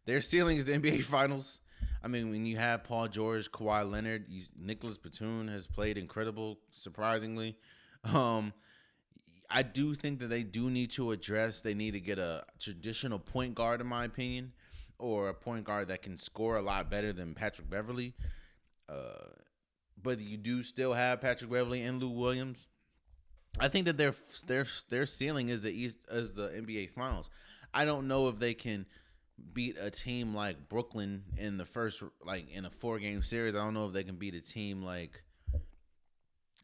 their ceiling is the NBA Finals. I mean, when you have Paul George, Kawhi Leonard, Nicholas Batum has played incredible, surprisingly. I do think that they do need to they need to get a traditional point guard, in my opinion, or a point guard that can score a lot better than Patrick Beverley. But you do still have Patrick Beverley and Lou Williams. I think that their ceiling is the NBA Finals. I don't know if they can beat a team like Brooklyn in the first, in a 4-game series. I don't know if they can beat a team like,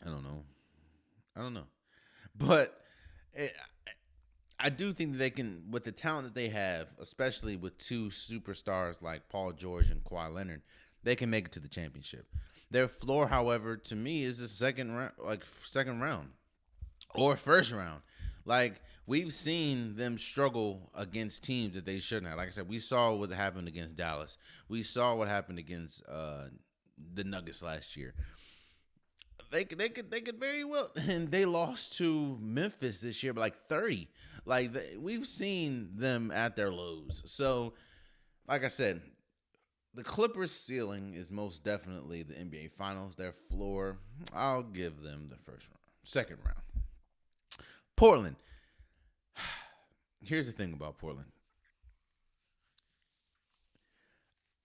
I don't know. But it, I do think that they can, with the talent that they have, especially with two superstars like Paul George and Kawhi Leonard, they can make it to the championship. Their floor, however, to me, is the second round or first round. Like we've seen them struggle against teams that they shouldn't have. Like I said, we saw what happened against Dallas. We saw what happened against the Nuggets last year. They could very well, and they lost to Memphis this year by like 30. Like we've seen them at their lows. So, like I said, the Clippers' ceiling is most definitely the NBA Finals. Their floor, I'll give them the first round, second round. Portland. Here's the thing about Portland.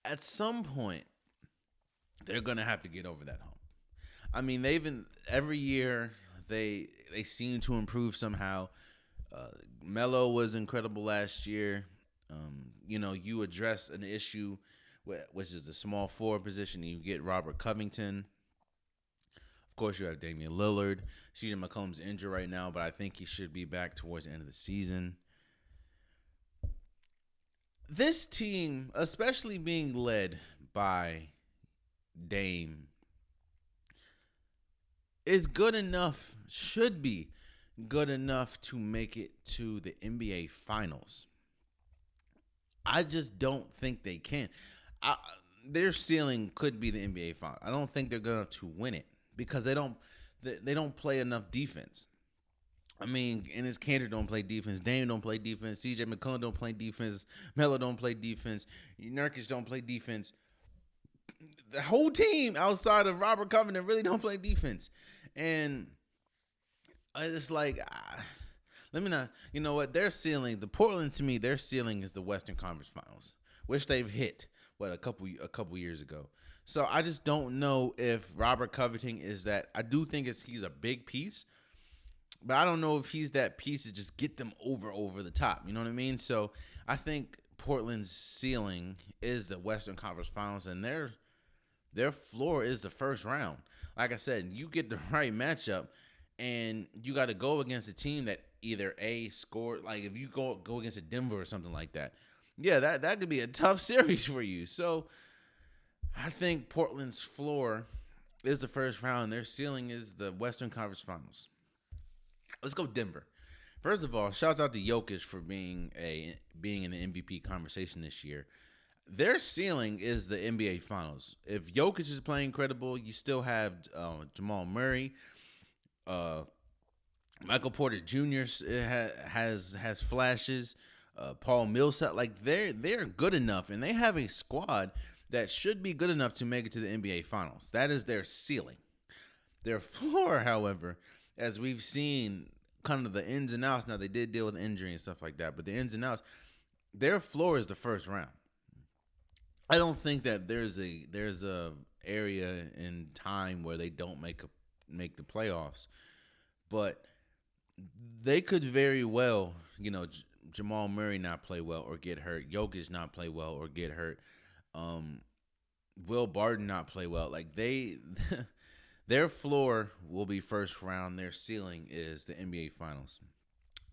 At some point, they're gonna have to get over that hump. I mean, they've been every year they seem to improve somehow. Melo was incredible last year. You address an issue, which is the small forward position. You get Robert Covington. Of course, you have Damian Lillard. CJ McCollum's injured right now, but I think he should be back towards the end of the season. This team, especially being led by Dame, is good enough, should be good enough to make it to the NBA Finals. I just don't think they can. Their ceiling could be the NBA Finals. I don't think they're good enough to win it because they don't play enough defense. I mean, Enes Kanter don't play defense. Dame don't play defense. CJ McCollum don't play defense. Melo don't play defense. Nurkic don't play defense. The whole team outside of Robert Covington really don't play defense. And it's like, let me not, you know what, their ceiling, the Portland to me, their ceiling is the Western Conference Finals, which they've hit, a couple years ago. So I just don't know if Robert Covington is that. I do think he's a big piece, but I don't know if he's that piece to just get them over the top. You know what I mean? So I think Portland's ceiling is the Western Conference Finals, and their floor is the first round. Like I said, you get the right matchup, and you got to go against a team that either scored. Like if you go against a Denver or something like that, yeah, that could be a tough series for you. So I think Portland's floor is the first round. Their ceiling is the Western Conference Finals. Let's go Denver. First of all, shouts out to Jokic for being in the MVP conversation this year. Their ceiling is the NBA Finals. If Jokic is playing incredible, you still have Jamal Murray, Michael Porter Jr. has flashes. Paul Millsap, like they're good enough, and they have a squad that should be good enough to make it to the NBA Finals. That is their ceiling. Their floor, however, as we've seen, kind of the ins and outs. Now they did deal with injury and stuff like that, but the ins and outs, their floor is the first round. I don't think that there's a area in time where they don't make the playoffs, but they could very well, Jamal Murray not play well or get hurt, Jokic not play well or get hurt, Will Barton not play well. Like their floor will be first round. Their ceiling is the NBA Finals,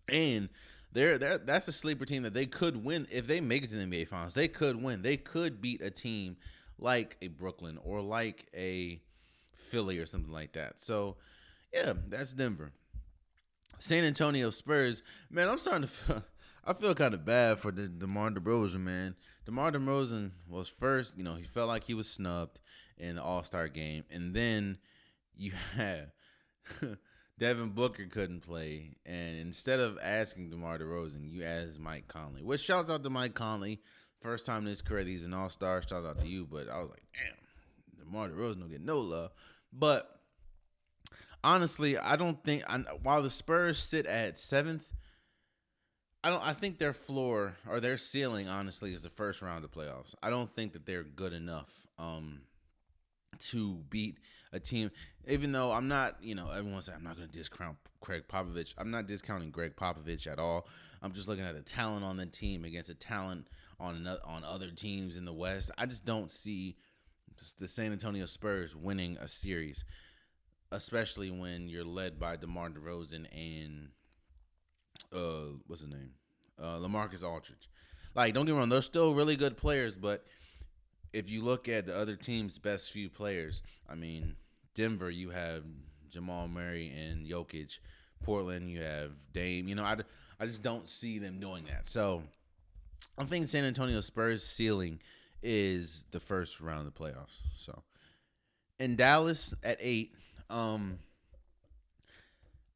and that's a sleeper team that they could win if they make it to the NBA Finals. They could win. They could beat a team like a Brooklyn or like a Philly or something like that. So, yeah, that's Denver. San Antonio Spurs, man, I feel kind of bad for DeMar DeRozan, man. DeMar DeRozan was first, he felt like he was snubbed in the Allstar game, and then you had Devin Booker couldn't play, and instead of asking DeMar DeRozan, you asked Mike Conley. Which shouts out to Mike Conley, first time in his career he's an All-Star. Shout out to you, but I was like, damn, DeMar DeRozan don't get no love. But honestly, I don't think while the Spurs sit at 7th, I think their floor or their ceiling, honestly, is the first round of the playoffs. I don't think that they're good enough to beat a team. Even though I'm not, everyone says I'm not going to discount Greg Popovich. I'm not discounting Greg Popovich at all. I'm just looking at the talent on the team against the talent on other teams in the West. I just don't see the San Antonio Spurs winning a series, especially when you're led by DeMar DeRozan and what's his name? LaMarcus Aldridge. Like, don't get me wrong, they're still really good players, but if you look at the other team's best few players, I mean, Denver, you have Jamal Murray and Jokic. Portland, you have Dame. I just don't see them doing that. So I think San Antonio Spurs' ceiling is the first round of the playoffs. So in Dallas at 8, I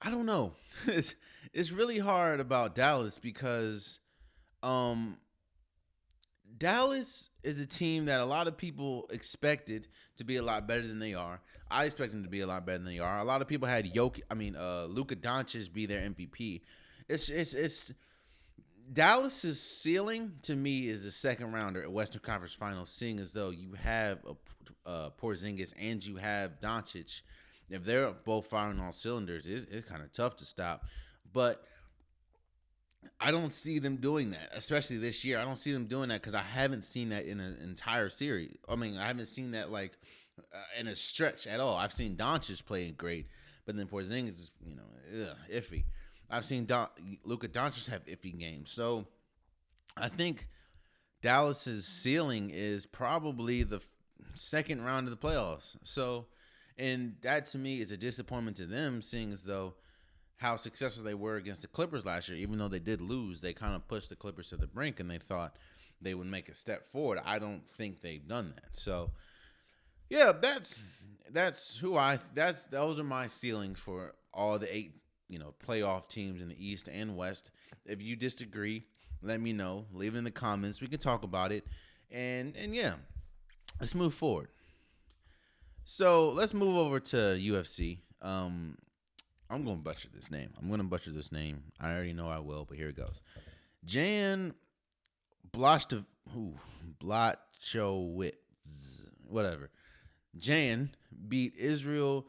don't know. It's really hard about Dallas because Dallas is a team that a lot of people expected to be a lot better than they are. I expect them to be a lot better than they are. A lot of people had Luka Doncic be their MVP. It's Dallas's ceiling to me is the second rounder at Western Conference Finals, seeing as though you have a Porzingis and you have Doncic. If they're both firing on cylinders, it's kind of tough to stop. But I don't see them doing that, especially this year. I don't see them doing that because I haven't seen that in an entire series. I mean, I haven't seen that in a stretch at all. I've seen Doncic play great, but then Porzingis is iffy. I've seen Luka Doncic have iffy games. So I think Dallas's ceiling is probably the second round of the playoffs. So, and that to me is a disappointment to them, seeing as though how successful they were against the Clippers last year. Even though they did lose, they kind of pushed the Clippers to the brink, and they thought they would make a step forward. I don't think they've done that. So, yeah, those are my ceilings for all the 8, playoff teams in the East and West. If you disagree, let me know. Leave it in the comments. We can talk about it. And yeah, let's move forward. So let's move over to UFC. I'm going to butcher this name. I already know I will, but here it goes. Jan Blachowicz, whatever. Jan beat Israel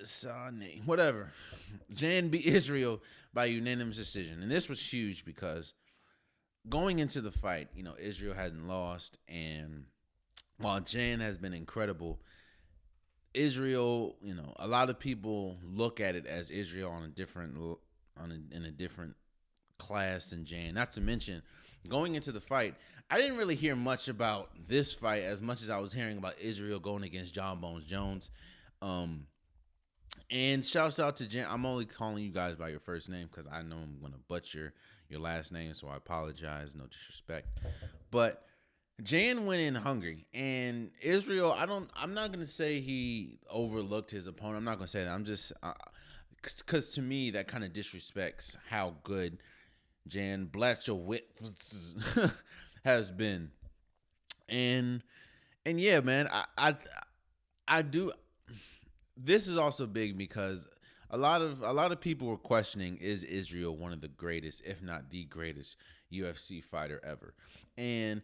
Adesanya, whatever. Jan beat Israel by unanimous decision. And this was huge because going into the fight, Israel hadn't lost. And while Jan has been incredible, Israel, a lot of people look at it as Israel in a different class than Jan. Not to mention, going into the fight, I didn't really hear much about this fight as much as I was hearing about Israel going against John Bones Jones. And shouts out to Jan. I'm only calling you guys by your first name because I know I'm going to butcher your last name, so I apologize. No disrespect. But Jan went in hungry, and Israel, I'm not going to say he overlooked his opponent. I'm not going to say that. I'm just, because to me, that kind of disrespects how good Jan Blachowicz has been. And yeah, man, I do. This is also big because a lot of people were questioning, is Israel one of the greatest, if not the greatest, UFC fighter ever? And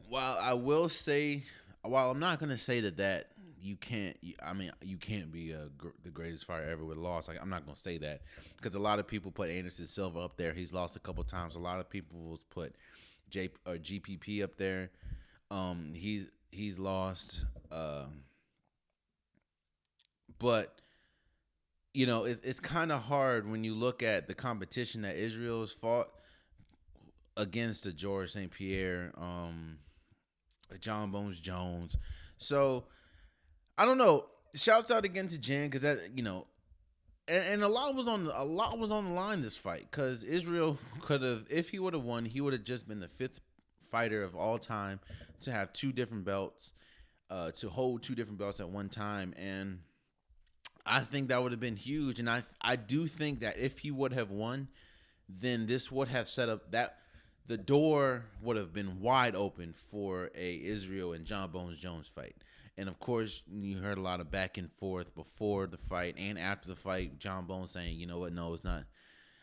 while I'm not going to say that you can't be the greatest fighter ever with a loss. Like, I'm not going to say that because a lot of people put Anderson Silva up there. He's lost a couple times. A lot of people will put GPP up there. He's lost. But it's kind of hard when you look at the competition that Israel has fought against the George St. Pierre, John Bones Jones. So I don't know. Shouts out again to Jan because that and a lot was on the line this fight because Israel could have, if he would have won, he would have just been the 5th fighter of all time to have 2 different belts, to hold 2 different belts at one time. And I think that would have been huge. And I do think that if he would have won, then this would have set up that the door would have been wide open for a Israel and John Bones Jones fight. And of course, you heard a lot of back and forth before the fight and after the fight. John Bones saying, "You know what? No, it's not."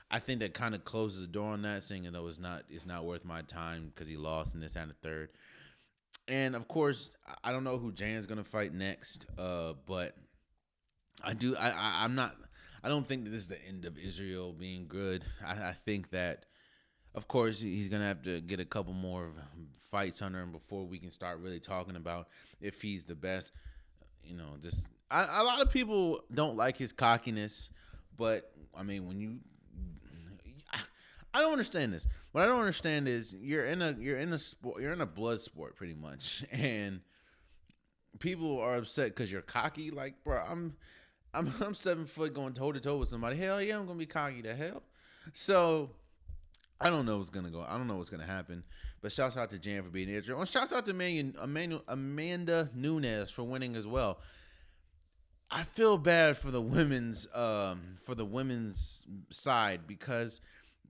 I think that kind of closes the door on that, saying, "No, it's not worth my time because he lost in this and the third." And of course, I don't know who Jan's gonna fight next, but I do. I'm not. I don't think that this is the end of Israel being good. I think that, of course, he's going to have to get a couple more fights under him before we can start really talking about if he's the best. this. A lot of people don't like his cockiness, but I mean, I don't understand this. What I don't understand is you're in a sport, you're in a blood sport pretty much, and people are upset because you're cocky. Like, bro, I'm 7 foot going toe to toe with somebody. Hell yeah, I'm gonna be cocky. The hell. So I don't know what's gonna go. I don't know what's gonna happen. But shouts out to Jan for being Israel. And shouts out to Amanda Nunes for winning as well. I feel bad for the women's side because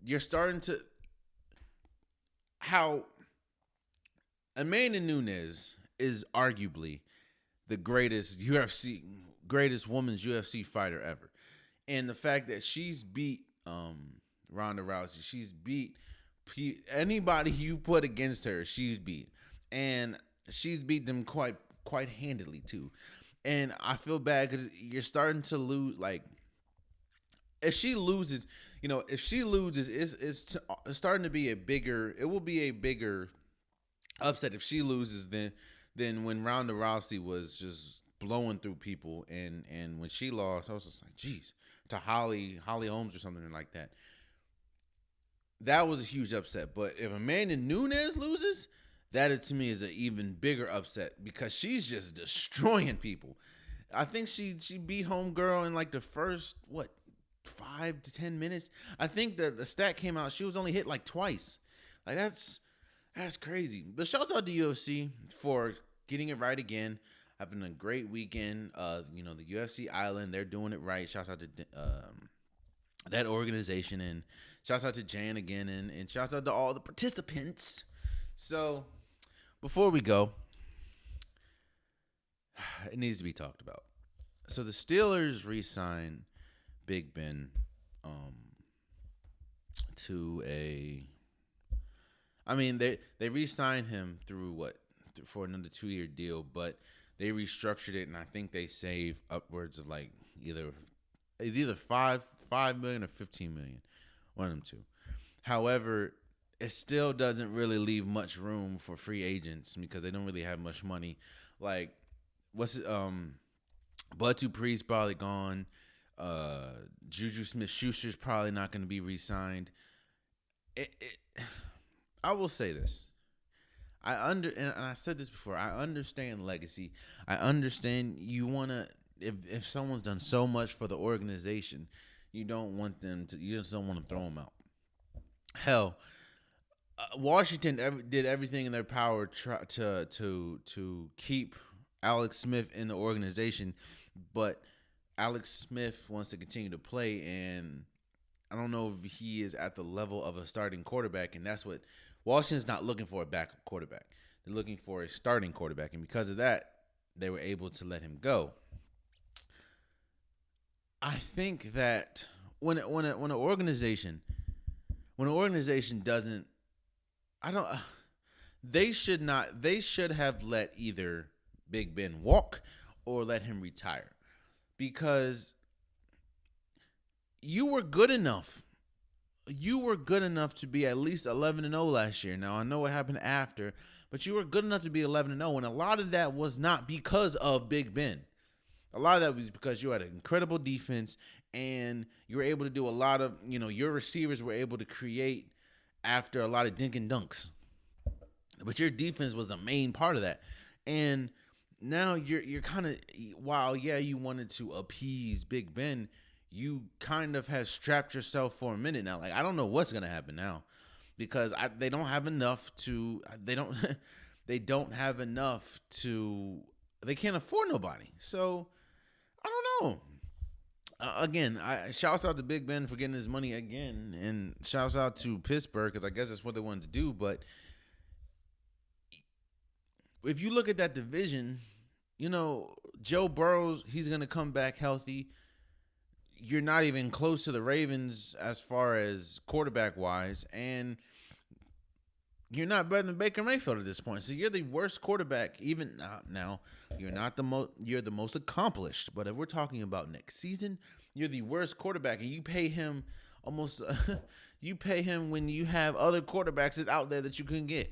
you're starting to how Amanda Nunes is arguably the greatest women's UFC fighter ever. And the fact that she's beat Ronda Rousey, she's beat anybody you put against her, she's beat. And she's beat them quite handily too. And I feel bad because you're starting to lose. Like, if she loses, it's starting to be it will be a bigger upset if she loses than when Ronda Rousey was just blowing through people. And when she lost, I was just like, geez, to Holly Holmes or something like that. That was a huge upset. But if Amanda Nunes loses, that to me is an even bigger upset because she's just destroying people. I think she beat homegirl in like the first 5 to 10 minutes. I think the stat came out she was only hit like twice. Like that's crazy. But shouts out to UFC for getting it right again, having a great weekend. The UFC Island, they're doing it right. Shouts out to that organization, and shouts out to Jan again, and shouts out to all the participants. So before we go, it needs to be talked about. So the Steelers re-signed Big Ben they re-signed him for another 2-year deal, but they restructured it, and I think they save upwards of like either 5 million or 15 million, one of them two. However, it still doesn't really leave much room for free agents because they don't really have much money. Like, Bud Dupree's probably gone. Juju Smith-Schuster's probably not going to be re-signed. I will say this. And I said this before. I understand legacy. I understand you want to, if someone's done so much for the organization, you just don't want to throw them out. Hell, Washington did everything in their power to keep Alex Smith in the organization, but Alex Smith wants to continue to play, and I don't know if he is at the level of a starting quarterback, and that's what Washington's not looking for, a backup quarterback. They're looking for a starting quarterback, and because of that, they were able to let him go. I think that when an organization doesn't, they should have let either Big Ben walk or let him retire, because you were good enough. You were good enough to be at least 11-0 last year. Now, I know what happened after, but you were good enough to be 11-0, and a lot of that was not because of Big Ben. A lot of that was because you had an incredible defense, and you were able to do a lot of, your receivers were able to create after a lot of dink and dunks. But your defense was the main part of that. And now you're kind of, while, yeah, you wanted to appease Big Ben, you kind of have strapped yourself for a minute now. Like, I don't know what's going to happen now, because they don't have enough to, they can't afford nobody. So, I don't know. Again, shouts out to Big Ben for getting his money again, and shouts out to Pittsburgh, because I guess that's what they wanted to do. But if you look at that division, Joe Burrow, he's going to come back healthy. You're not even close to the Ravens as far as quarterback-wise, and you're not better than Baker Mayfield at this point. So you're the worst quarterback. Even now, you're not you're the most accomplished. But if we're talking about next season, you're the worst quarterback, and you pay him almost. You pay him when you have other quarterbacks out there that you can get,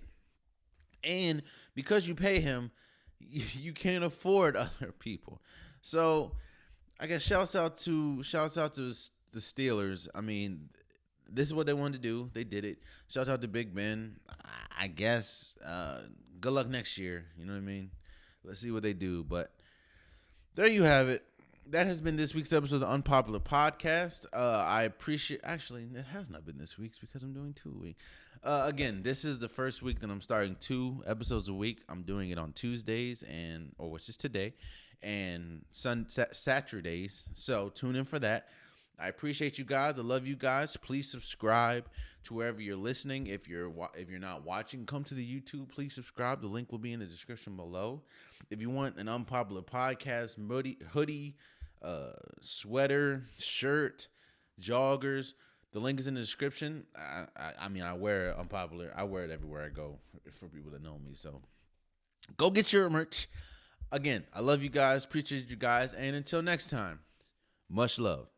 and because you pay him, you can't afford other people. So I guess shouts out to the Steelers. I mean, this is what they wanted to do. They did it. Shouts out to Big Ben. I guess good luck next year. You know what I mean? Let's see what they do. But there you have it. That has been this week's episode of the Unpopular Podcast. I appreciate. Actually, it has not been this week's because I'm doing 2 a week. Again, this is the first week that I'm starting 2 episodes a week. I'm doing it on Tuesdays which is today, and Saturdays. So tune in for that. I appreciate you guys. I love you guys. Please subscribe to wherever you're listening. If you're not watching, come to the YouTube. Please subscribe. The link will be in the description below. If you want an Unpopular Podcast hoodie, sweater, shirt, joggers, the link is in the description. I mean, I wear Unpopular. I wear it everywhere I go for people that know me. So go get your merch. Again, I love you guys. Appreciate you guys. And until next time, much love.